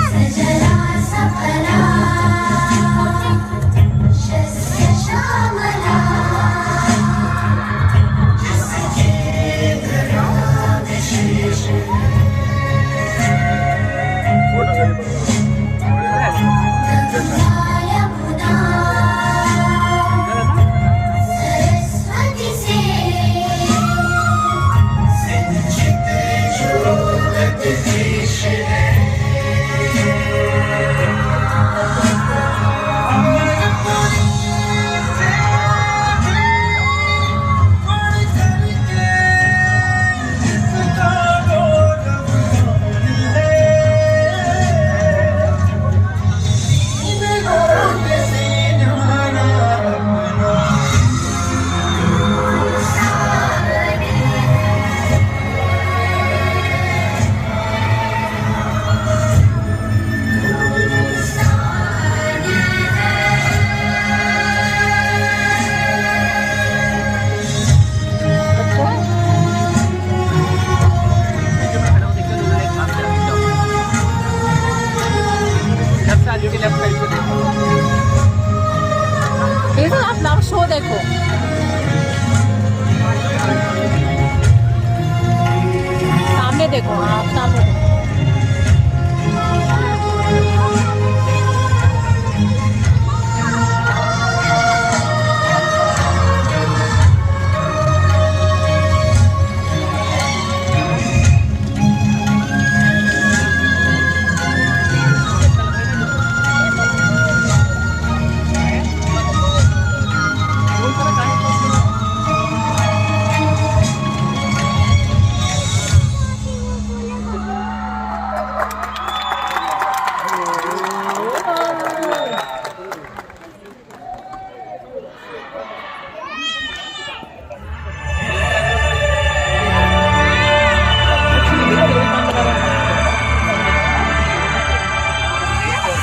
सजला सफला शस्य श्यामला विशेष सरस्वती से संचित जोगत देश है देखो आप नाम शो देखो सामने देखो आप सामने देखो।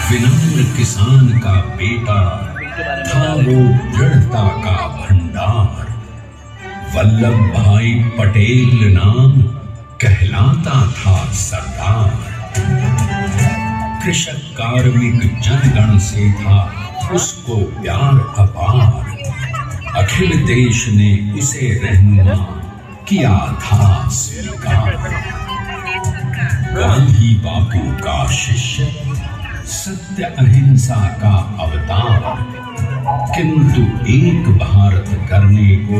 विनम्र किसान का बेटा था वो दृढ़ता का भंडार। वल्लभ भाई पटेल नाम कहलाता था सरदार। कृषक कार्मिक जनगण से था उसको प्यार अपार। अखिल देश ने उसे रहनुमा किया था स्वीकार। गांधी बापू का शिष्य, सत्य अहिंसा का अवतार, किंतु एक भारत करने को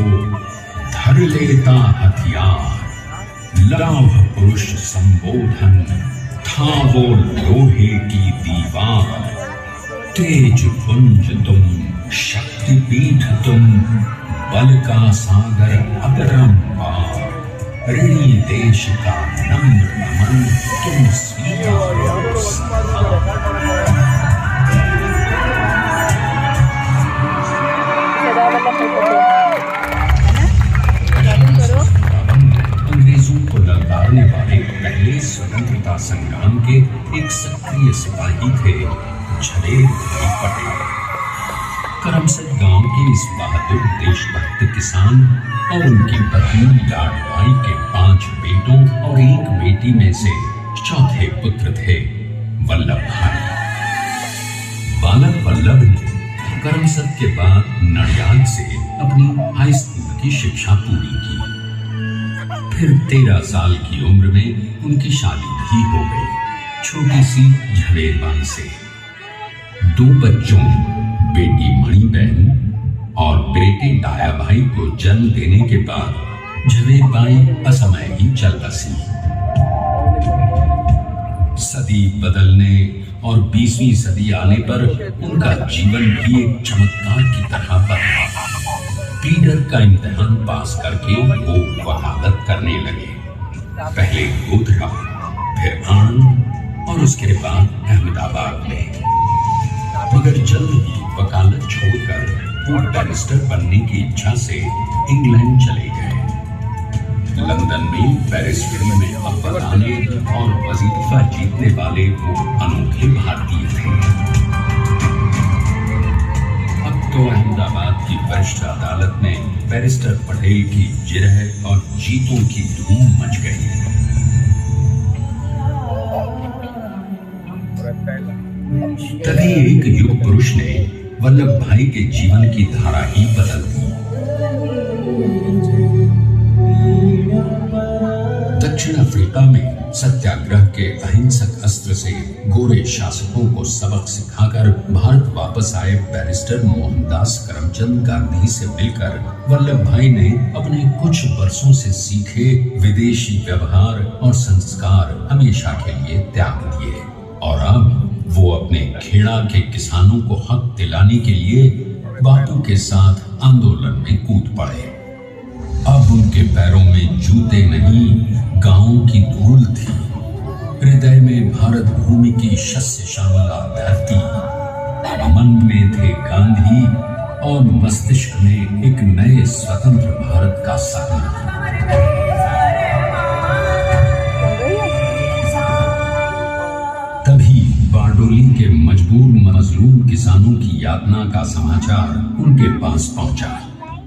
धर लेता हथियार। लौह पुरुष संबोधन था वो लोहे की दीवार। तेज पुंज तुम, शक्तिपीठ तुम, बल का सागर अपरंपार। ऋणी देश का नम्र नमन तुम स्वीकारो सदा। अंग्रेजों को ललकारने वाले पहले स्वतंत्रता संग्राम के एक सक्रिय सिपाही थे झवेर भाई पटेल। करमसद गांव के इस बहादुर देशभक्त किसान और उनकी पत्नी लाडबाई के 5 बेटों और 1 बेटी में से चौथे पुत्र थे वल्लभ भाई। बालक वल्लभ ने करमसद के बाद नडियाद से अपनी हाई स्कूल की शिक्षा पूरी की। फिर 13 साल की उम्र में उनकी शादी भी हो गई छोटी सी झवेरबाई से। 2 बच्चों, बेटी मणिबहन और बेटे डाया भाई को जन्म देने के बाद झवेरबाई असमय ही चल बसी। सदी बदलने और 20वीं सदी आने पर उनका जीवन भी एक चमत्कार की तरह बदला। पीटर का इम्तिहान पास करके वो वकालत करने लगे। पहले गोधरा, फिर आणंद और उसके बाद अहमदाबाद में। मगर जल्द ही वकालत छोड़कर वो बैरिस्टर बनने की इच्छा से इंग्लैंड चले गए। लंदन में बैरिस्टरी में अव्वल आने और वजीफा जीतने वाले वो अनोखे भारतीय थे। अब तो अहमदाबाद की वरिष्ठ अदालत में बैरिस्टर पटेल की जिरह और जीतों की धूम मच गई। तभी एक युग पुरुष ने वल्लभ भाई के जीवन की धारा ही बदल दी। दक्षिण अफ्रीका में सत्याग्रह के अहिंसक अस्त्र से गोरे शासकों को सबक सिखाकर भारत वापस आए बैरिस्टर मोहनदास करमचंद गांधी से मिलकर वल्लभ भाई ने अपने कुछ वर्षों से सीखे विदेशी व्यवहार और संस्कार हमेशा के लिए त्याग दिए और अब वो अपने खेड़ा के किसानों को हक दिलाने के लिए बापू के साथ आंदोलन में कूद पड़े। अब उनके पैरों में जूते नहीं, गांवों की धूल थी। हृदय में भारत भूमि की शस्य श्यामला धरती, मन में थे गांधी और मस्तिष्क में एक नए स्वतंत्र भारत का सपना। तभी बारडोली के मजबूर मजलूम किसानों की यातना का समाचार उनके पास पहुंचा।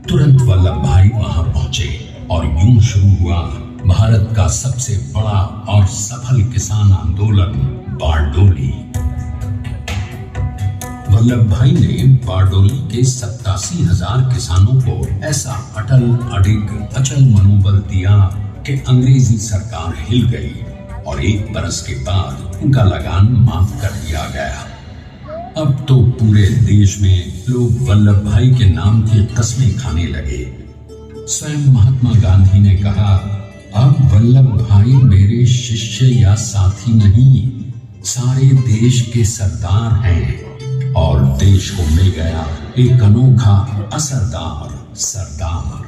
तुरंत वल्लभ भाई वहां पहुंचे और यूं शुरू हुआ भारत का सबसे बड़ा और सफल किसान आंदोलन बारडोली। वल्लभ भाई ने बारडोली के 87,000 किसानों को ऐसा अटल अडिग अचल मनोबल दिया कि अंग्रेजी सरकार हिल गई और एक बरस के बाद उनका लगान माफ कर दिया गया। अब तो पूरे देश में लोग वल्लभ भाई के नाम की कस्में खाने लगे। स्वयं महात्मा गांधी ने कहा, अब वल्लभ भाई मेरे शिष्य या साथी नहीं, सारे देश के सरदार हैं और देश को मिल गया एक अनोखा असरदार सरदार।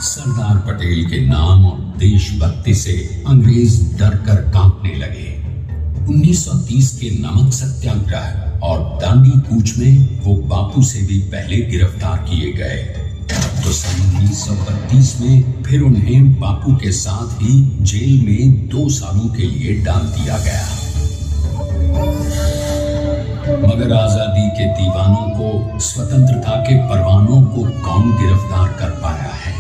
सरदार पटेल के नाम और देशभक्ति से अंग्रेज डर कर कांपने लगे। 1930 के नमक सत्याग्रह और दांडी कूच में वो बापू से भी पहले गिरफ्तार किए गए। तो सन 1932 में फिर उन्हें बापू के साथ ही जेल में 2 सालों के लिए डाल दिया गया। मगर आजादी के दीवानों को, स्वतंत्रता के परवानों को कौन गिरफ्तार कर पाया है।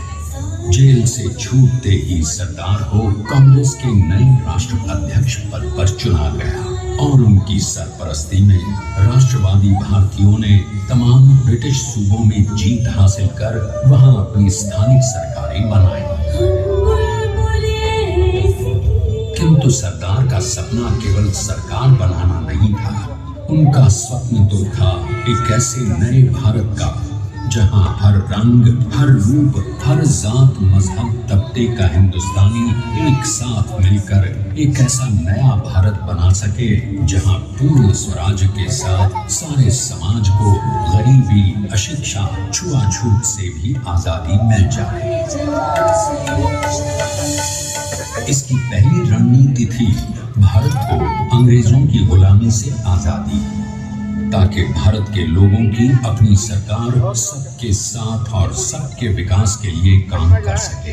जेल से छूटते ही सरदार को कांग्रेस के नए राष्ट्राध्यक्ष पद पर चुना गया और उनकी सरपरस्ती में राष्ट्रवादी भारतीयों ने तमाम ब्रिटिश सूबों में जीत हासिल कर वहां अपनी स्थानिक सरकारें बनाई। किंतु सरदार का सपना केवल सरकार बनाना नहीं था, उनका स्वप्न तो था एक ऐसे नए भारत का जहां हर रंग, हर रूप, हर जात, मजहब, तबके का हिंदुस्तानी एक साथ मिलकर एक ऐसा नया भारत बना सके जहां पूर्ण स्वराज के साथ सारे समाज को गरीबी, अशिक्षा, छुआछूत से भी आजादी मिल जाए। इसकी पहली रणनीति थी भारत को अंग्रेजों की गुलामी से आजादी, ताकि भारत के लोगों की अपनी सरकार सबके साथ और सबके विकास के लिए काम कर सके।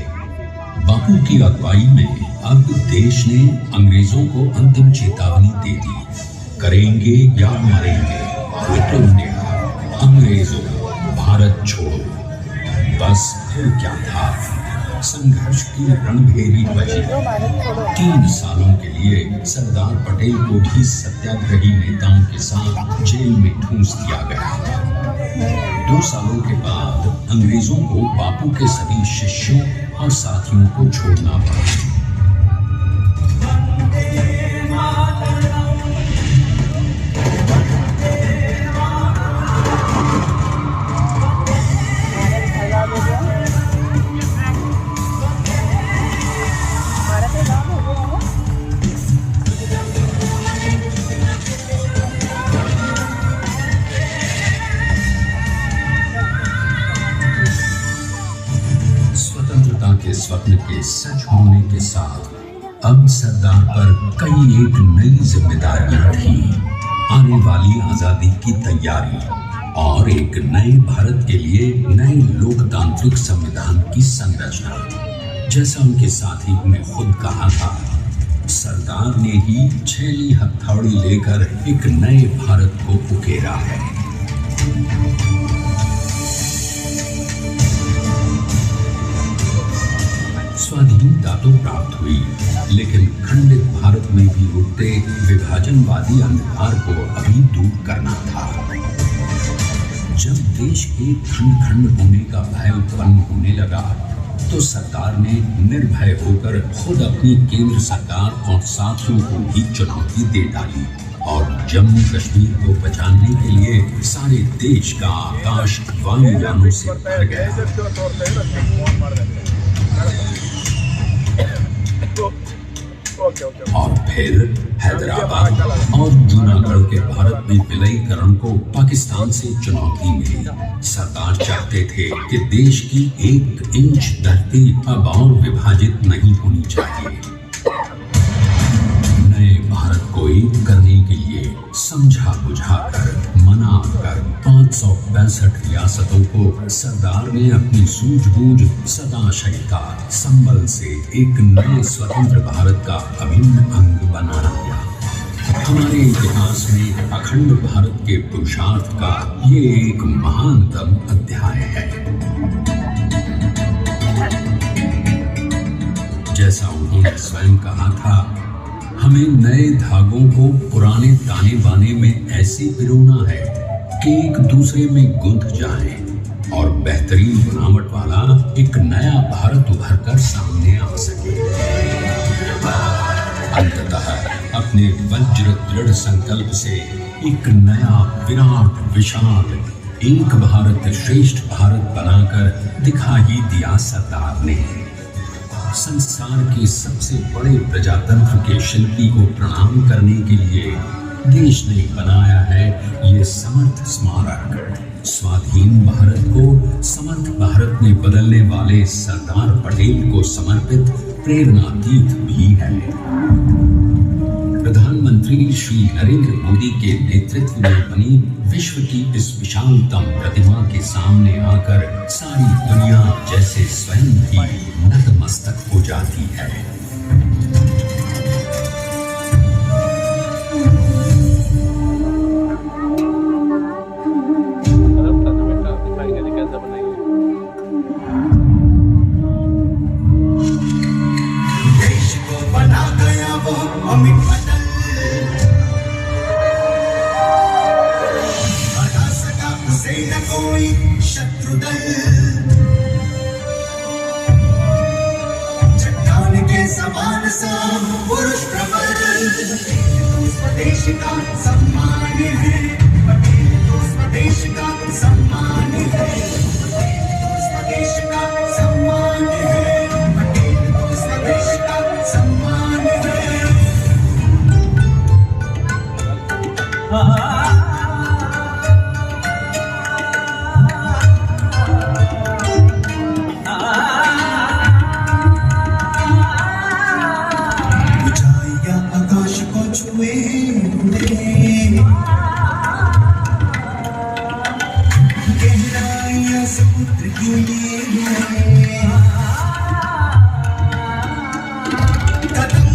बापू की अगुवाई में अब देश ने अंग्रेजों को अंतिम चेतावनी दे दी, करेंगे या मरेंगे, क्विट इंडिया, अंग्रेजों भारत छोड़ो। बस फिर क्या था, संघर्ष की रणभेरी बजी। 3 सालों के लिए सरदार पटेल को भी सत्याग्रही नेताओं के साथ जेल में ठूंस दिया गया। 2 सालों के बाद अंग्रेजों को बापू के सभी शिष्यों और साथियों को छोड़ना पड़ा। के स्वप्न के सच होने के साथ अब सरदार पर कई एक नई जिम्मेदारियां थी। आने वाली आजादी की तैयारी और एक नए भारत के लिए नए लोकतांत्रिक संविधान की संरचना। जैसा उनके साथी ने खुद कहा था, सरदार ने ही छेली हथौड़ी लेकर एक नए भारत को उकेरा है। स्वाधीनता तो प्राप्त हुई, लेकिन खंडित भारत में भी उठते विभाजनवादी अंधकार को अभी दूर करना था। जब देश के खंड खंड होने का भय उत्पन्न होने लगा, तो सरकार ने निर्भय होकर खुद अपनी केंद्र सरकार और साथियों को भी चुनौती दे डाली और जम्मू कश्मीर को बचाने के लिए सारे देश का आकाश वायुयानों से भर गया। और फिर हैदराबाद और जूनागढ़ के भारत में विलयीकरण को पाकिस्तान से चुनौती मिली। सरदार चाहते थे कि देश की 1 इंच धरती अब और विभाजित नहीं होनी चाहिए। नए भारत को एक करने के लिए समझा बुझाकर मना कर 565 रियासतों को सरदार ने अपनी सूझबूझ सदाशयता संबल से एक नए स्वतंत्र भारत का अभिन्न अंग बना दिया। हमारे इतिहास में अखंड भारत के पुरुषार्थ का ये एक महानतम अध्याय है। जैसा उन्होंने स्वयं कहा था, हमें नए धागों को पुराने ताने बाने में ऐसे पिरोना है कि एक दूसरे में गुंथ जाएं और बेहतरीन बनावट वाला एक नया भारत उभर कर सामने आ सके। अंततः अपने वज्र दृढ़ संकल्प से एक नया विराट विशाल एक भारत श्रेष्ठ भारत बनाकर दिखा ही दिया सरदार ने। संसार के सबसे बड़े प्रजातंत्र के शिल्पी को प्रणाम करने के लिए देश ने बनाया है ये समर्थ स्मारक। स्वाधीन भारत को समर्थ भारत में बदलने वाले सरदार पटेल को समर्पित प्रेरणा तीर्थ भी है। प्रधानमंत्री श्री नरेंद्र मोदी के नेतृत्व में बनी विश्व की इस विशालतम प्रतिमा के सामने आकर सारी दुनिया जैसे स्वयं भी नतमस्तक हो जाती है। देश को बना गया वो अमित अटल, हटा सका उसे न कोई शत्रु दल। चट्टान के समान सा पुरुष प्रबल, तो स्वदेश का सम्मान है पटेल, तो स्वदेश का सम्मान है, तो स्वदेश का सम्मान है पटेल, तो स्वदेश का सम्मान है। ऊंचाइयां आकाश को छुए गहराइयां समुद्र की कदम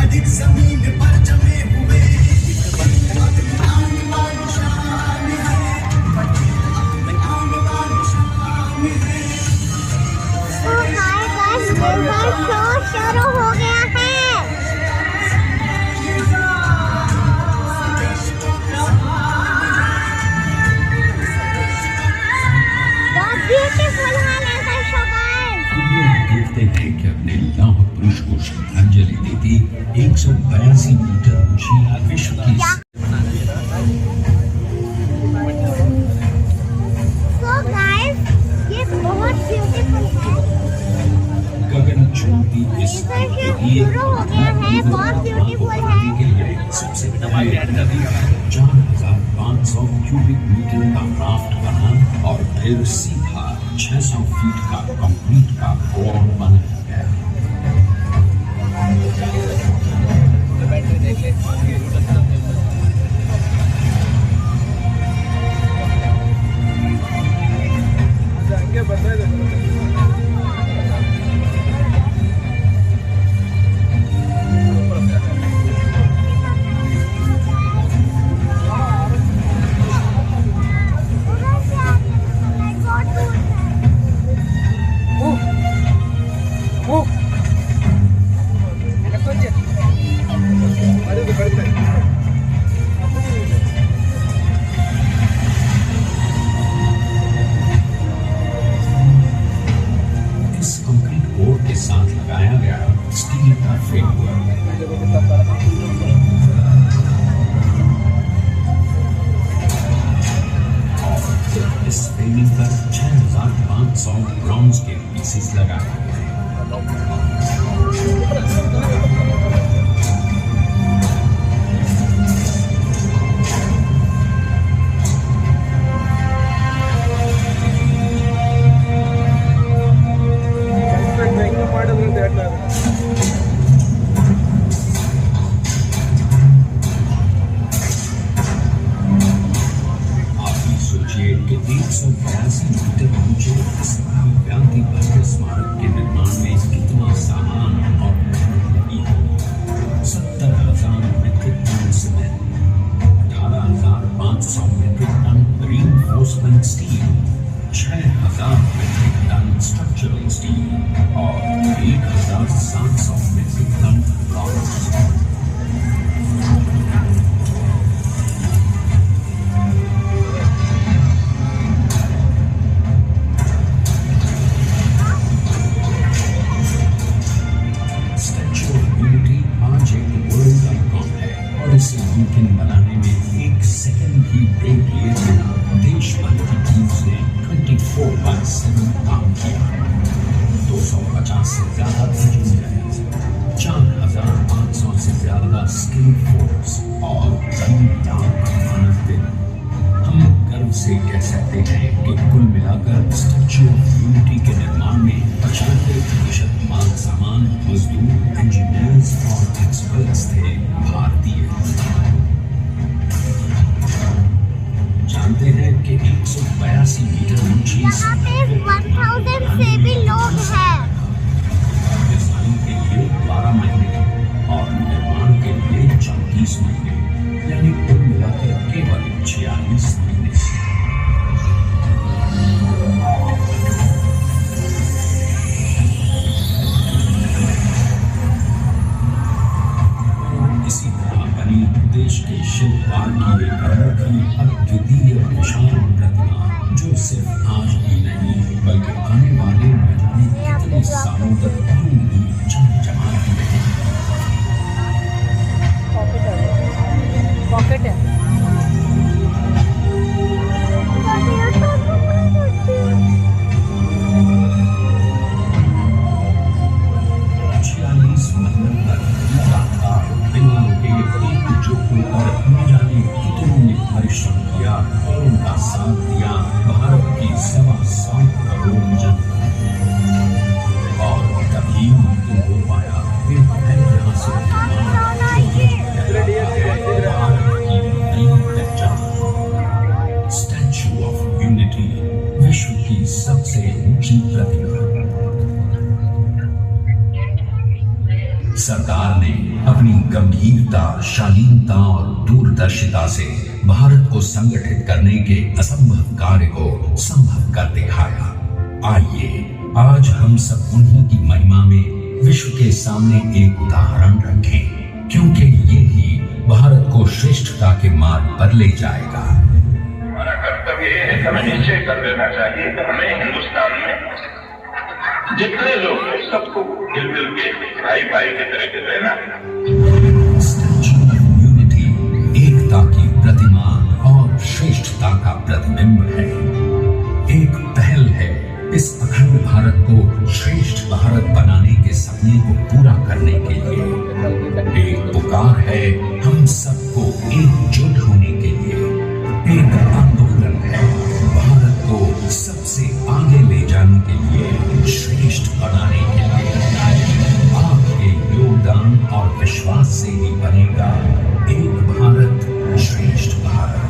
अधिक जमीन पर जमे हुए आने वाली शान है पटेल, आने वाली शान है। तो हाय गाइस, मेरा शो शुरू हो गया है। बहुत ब्यूटीफुल है मेरा शो गाइस। देखते हैं कि अपने लौह पुरुष को श्रद्धांजलि देती 182 मीटर ऊंची विश्व की तो गाइस, ये बहुत ब्यूटीफुल है। गगन चुंबी इस शुरू हो गया है, बहुत ब्यूटीफुल है। सबसे पहले नदी का 4500 क्यूबिक मीटर का राफ्ट बना और फिर सीधा 600 फीट का कंक्रीट का फ्लोर बनाया गया। साथ लगाया गया स्टील का फ्रेमवर्क। इस फ्रेमिंग पर 6500 ब्रॉन्ज के पीसेस लगाए गए हैं। सोचिए कि 182 मीटर ऊंचे इस भव्यांति भव्य स्मारक के निर्माण में कितना सामान और मेहनत लगी है। 70,000 metric ton cement, 18,500 metric ton reinforcement steel, 6,000 metric ton structural steel और 1,700 मीट्रिक टन ब्रॉन्ज। इसे मुमकिन बनाने में एक सेकंड भी ब्रेक लिए बिना देश भर की टीम्स ने 24/7 काम किया। 250 से ज्यादा इंजीनियर्स, 4,500 से ज्यादा स्किल फोर्स और 3 लाख मानव दिन। हम गर्व से कह सकते हैं कि कुल मिलाकर स्टैच्यू ऑफ यूनिटी के निर्माण में 95% माल सामान, मजदूर, इंजीनियर्स और एक्सपर्ट्स थे भारतीय। जानते हैं कि 182 मीटर ऊंची यहाँ पे 1000 से भी लोग हैं। डिजाइन के लिए 12 महीने और निर्माण के लिए 34 महीने, यानी कुल मिलाकर केवल 46 महीने। इसी तरह बनी देश के शिल्पकार की एक अनोखी अद्वितीय विशाल प्रतिमा, जो सिर्फ आज ही नहीं बल्कि आने वाले न जाने कितने सालों तक यूं ही चमचमाती रहेगी। पॉकेट है। 46 महीनों तक लगातार बिना रुके एकजुट होकर न जाने कितनों ने परिश्रम किया और उनका साथ दिया भारत की 125 करोड़ जनता। और तभी मुमकिन हो पाया एक ऐतिहासिक स्टैच्यू ऑफ यूनिटी, विश्व की सबसे ऊंची प्रतिमा। सरकार ने अपनी गंभीरता, शालीनता और दूरदर्शिता से भारत को संगठित करने के असंभव कार्य को संभव कर दिखाया। आइए आज हम सब उन्हीं की महिमा में विश्व के सामने एक उदाहरण रखें, क्योंकि ये ही भारत को श्रेष्ठता के मार्ग पर ले जाएगा। हमारा कर्तव्य है, हमें निश्चय कर लेना चाहिए कि हमें हिंदुस्तान में जितने लोग हैं सबको मिलजुल के भाई भाई की तरह के रहना है। स्टैच्यू ऑफ यूनिटी एकता की प्रतिमा और श्रेष्ठता का प्रतिबिंब है। एक पहल है इस अखंड भारत को श्रेष्ठ भारत बनाने के सपने को पूरा करने के लिए। एक पुकार है हम सबको एकजुट होने के लिए। एक आंदोलन है भारत को सबसे आगे ले जाने के लिए, श्रेष्ठ बनाने के लिए। आपके योगदान और विश्वास से ही बनेगा एक भारत श्रेष्ठ भारत।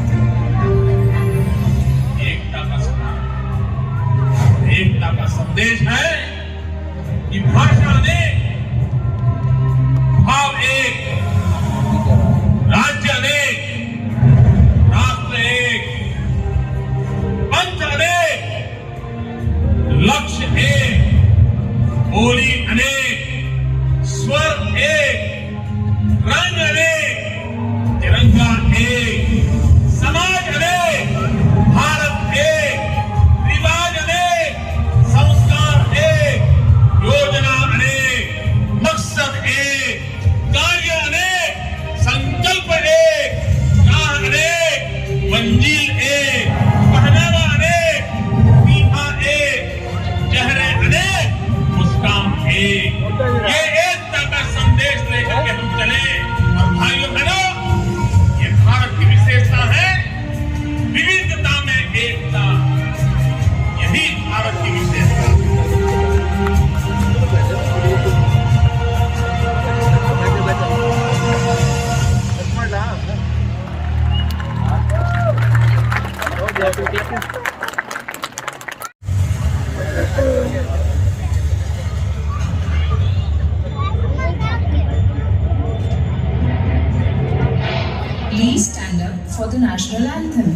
एकता का संदेश है कि भाषा अनेक, भाव एक, राज्य अनेक, राष्ट्र एक, पंथ अनेक, लक्ष्य एक, बोली अनेक, स्वर एक, रंग अनेक, तिरंगा एक, समाज अनेक, भारत एक, रिवाज अनेक, संस्कार एक, योजना अनेक। ये एकता का संदेश लेकर के हम चले। और भाइयों बहनों, ये भारत की विशेषता है, विविधता में एकता। यही भारत की विशेषता। Please stand up for the national anthem.